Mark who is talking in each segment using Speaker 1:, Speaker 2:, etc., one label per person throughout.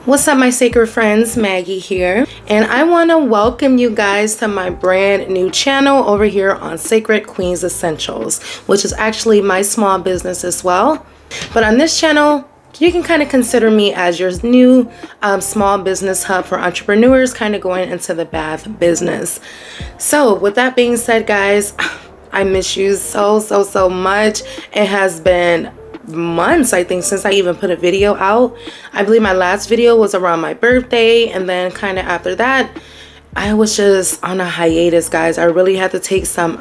Speaker 1: What's up, my sacred friends? Maggie here, and I want to welcome you guys to my brand new channel over here on Sacred Queens Essentials, which is actually my small business as well. But on this channel, you can kind of consider me as your new small business hub for entrepreneurs kind of going into the bath business. So with that being said, guys, I miss you so much. It has been months, I think, since I even put a video out. I believe my last video was around my birthday, and then kind of after that I was just on a hiatus, guys. I really had to take some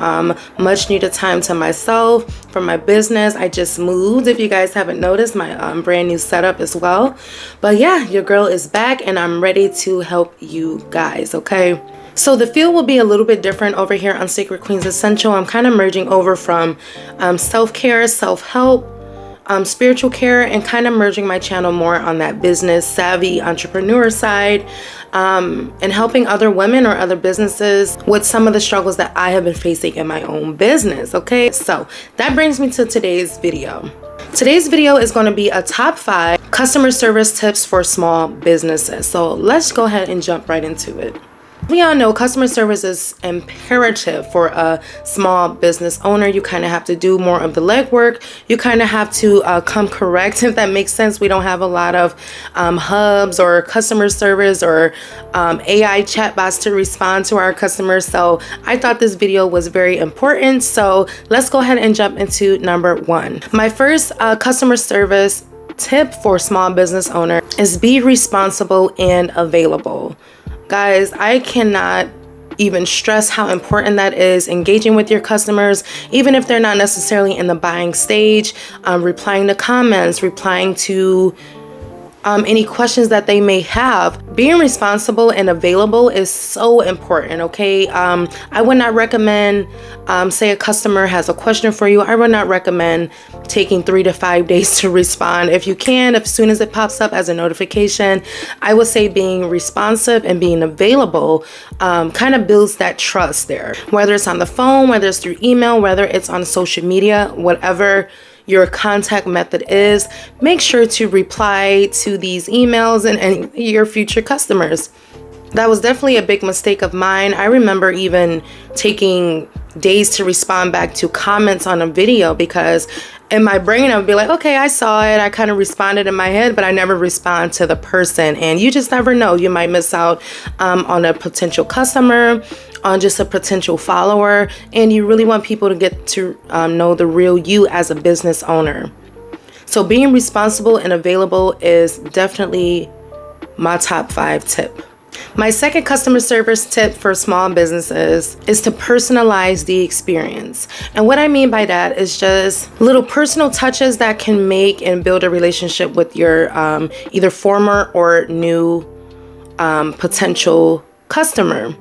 Speaker 1: much needed time to myself for my business. I just moved, if you guys haven't noticed, my brand new setup as well. But yeah, your girl is back and I'm ready to help you guys, okay? So the feel will be a little bit different over here on Sacred Queens Essential. I'm kind of merging over from self-care, self-help, spiritual care, and kind of merging my channel more on that business savvy entrepreneur side, and helping other women or other businesses with some of the struggles that I have been facing in my own business. Okay, so that brings me to today's video. Today's video is going to be a top 5 customer service tips for small businesses. So let's go ahead and jump right into it. We all know customer service is imperative for a small business owner. You kind of have to do more of the legwork. You kind of have to come correct, if that makes sense. We don't have a lot of hubs or customer service or AI chatbots to respond to our customers. So I thought this video was very important. So let's go ahead and jump into number 1. My first customer service tip for small business owner is be responsible and available. Guys, I cannot even stress how important that is. Engaging with your customers, even if they're not necessarily in the buying stage, replying to comments, replying to any questions that they may have. Being responsible and available is so important, okay? I would not recommend, say a customer has a question for you, I would not recommend taking 3 to 5 days to respond. If you can, as soon as it pops up as a notification, I would say being responsive and being available kind of builds that trust there. Whether it's on the phone, whether it's through email, whether it's on social media, whatever your contact method is, make sure to reply to these emails and your future customers. That was definitely a big mistake of mine. I remember even taking days to respond back to comments on a video because in my brain I would be like, okay, I saw it, I kind of responded in my head, but I never respond to the person. And you just never know, you might miss out on a potential customer, on just a potential follower, and you really want people to get to know the real you as a business owner. So being responsible and available is definitely my top 5 tip. My second customer service tip for small businesses is to personalize the experience. And what I mean by that is just little personal touches that can make and build a relationship with your either former or new potential customer.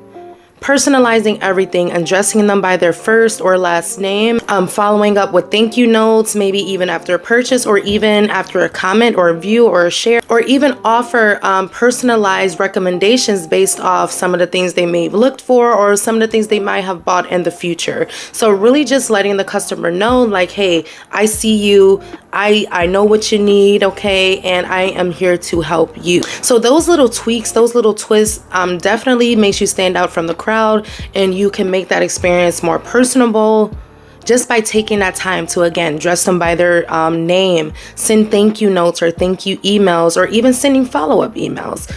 Speaker 1: Personalizing everything, addressing them by their first or last name, following up with thank you notes, maybe even after a purchase or even after a comment or a view or a share, or even offer personalized recommendations based off some of the things they may have looked for or some of the things they might have bought in the future. So really just letting the customer know, like, hey, I see you, I know what you need, okay, and I am here to help you. So those little tweaks, those little twists definitely makes you stand out from the crowd, and you can make that experience more personable just by taking that time to, again, dress them by their name, send thank you notes or thank you emails, or even sending follow-up emails.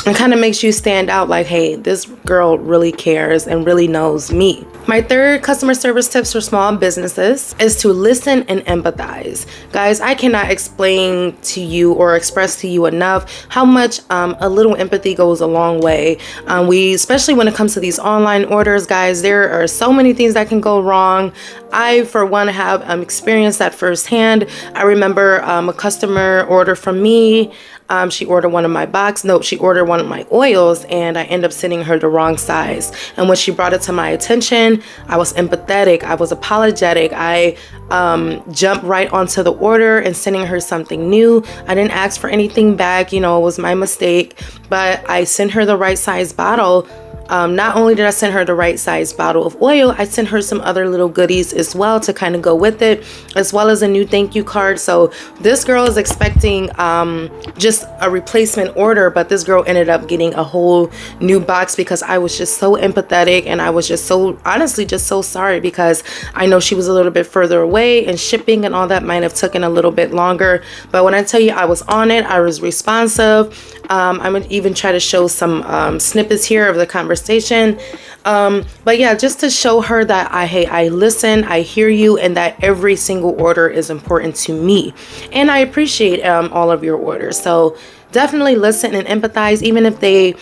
Speaker 1: It kind of makes you stand out like, hey, this girl really cares and really knows me. My third customer service tips for small businesses is to listen and empathize. Guys, I cannot explain to you or express to you enough how much a little empathy goes a long way. Especially when it comes to these online orders, guys, there are so many things that can go wrong. I, for one, have experienced that firsthand. I remember a customer order from me. She ordered one of my she ordered one of my oils, and I ended up sending her the wrong size. And when she brought it to my attention, I was empathetic, I was apologetic, I jumped right onto the order and sending her something new. I didn't ask for anything back, you know, it was my mistake, but I sent her the right size bottle not only did I send her the right size bottle of oil, I sent her some other little goodies as well to kind of go with it, as well as a new thank you card. So this girl is expecting just a replacement order, but this girl ended up getting a whole new box because I was just so empathetic, and I was just so, honestly, just so sorry, because I know she was a little bit further away and shipping and all that might have taken a little bit longer. But when I tell you I was on it, I was responsive. I'm gonna even try to show some snippets here of the conversation. But yeah, just to show her that I listen, I hear you, and that every single order is important to me, and I appreciate all of your orders. So definitely listen and empathize, even if they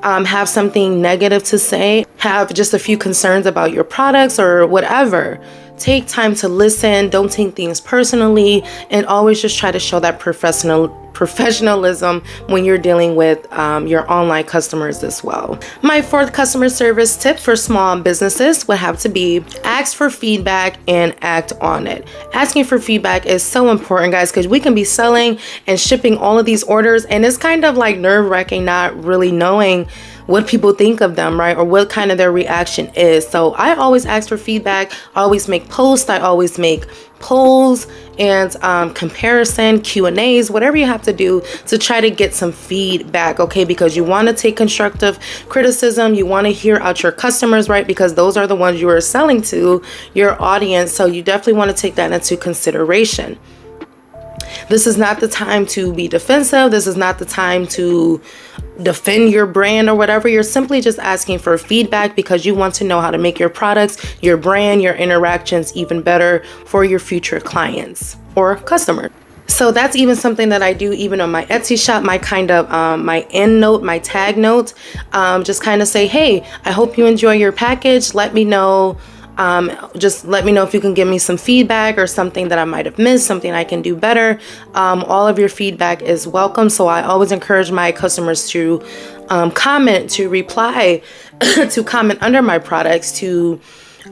Speaker 1: have something negative to say, have just a few concerns about your products or whatever. Take time to listen, don't take things personally, and always just try to show that professionalism when you're dealing with your online customers as well. My fourth customer service tip for small businesses would have to be ask for feedback and act on it. Asking for feedback is so important, guys, because we can be selling and shipping all of these orders, and it's kind of like nerve-wracking not really knowing what people think of them, right? Or what kind of their reaction is. So I always ask for feedback. I always make posts. I always make polls and comparison Q&As, whatever you have to do to try to get some feedback, okay? Because you want to take constructive criticism. You want to hear out your customers, right? Because those are the ones you are selling to, your audience. So you definitely want to take that into consideration. This is not the time to be defensive. This is not the time to defend your brand or whatever. You're simply just asking for feedback because you want to know how to make your products, your brand, your interactions even better for your future clients or customers. So that's even something that I do even on my Etsy shop, my kind of my end note, my tag note, just kind of say, hey, I hope you enjoy your package. Let me know. Just let me know if you can give me some feedback or something that I might have missed, something I can do better. All of your feedback is welcome. So I always encourage my customers to comment, to reply, to comment under my products, to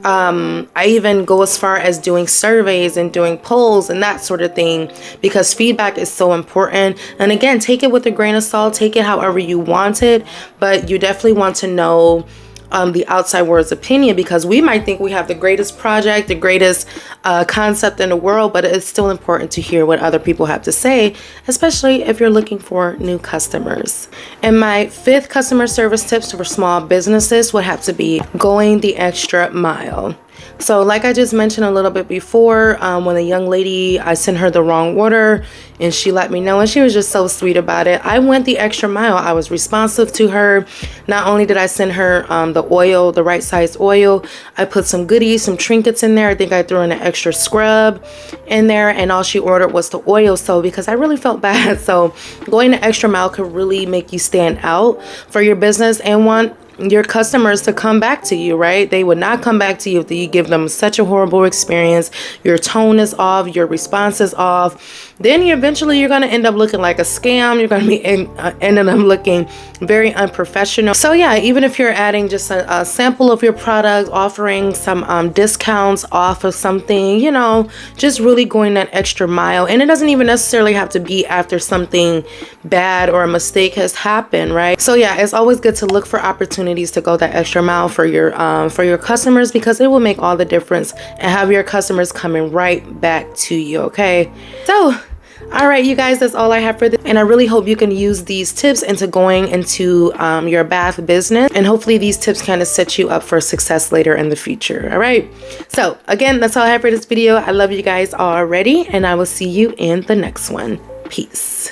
Speaker 1: I even go as far as doing surveys and doing polls and that sort of thing, because feedback is so important. And again, take it with a grain of salt, take it however you want it, but you definitely want to know the outside world's opinion, because we might think we have the greatest project, the greatest concept in the world, but it's still important to hear what other people have to say, especially if you're looking for new customers. And my fifth customer service tips for small businesses would have to be going the extra mile. So like I just mentioned a little bit before, when a young lady, I sent her the wrong order and she let me know, and she was just so sweet about it. I went the extra mile. I was responsive to her. Not only did I send her the oil, the right size oil, I put some goodies, some trinkets in there. I think I threw in an extra scrub in there, and all she ordered was the oil. So because I really felt bad, so going the extra mile could really make you stand out for your business and want your customers to come back to you, right? They would not come back to you if you give them such a horrible experience. Your tone is off, your response is off. Then eventually you're going to end up looking like a scam. You're going to be ending up looking very unprofessional. So yeah, even if you're adding just a sample of your product, offering some discounts off of something, you know, just really going that extra mile. And it doesn't even necessarily have to be after something bad or a mistake has happened, right? So yeah, it's always good to look for opportunities to go that extra mile for your customers, because it will make all the difference and have your customers coming right back to you, okay? So all right, you guys, that's all I have for this, and I really hope you can use these tips into going into your bath business, and hopefully these tips kind of set you up for success later in the future. All right, so again, that's all I have for this video. I love you guys already, and I will see you in the next one. Peace.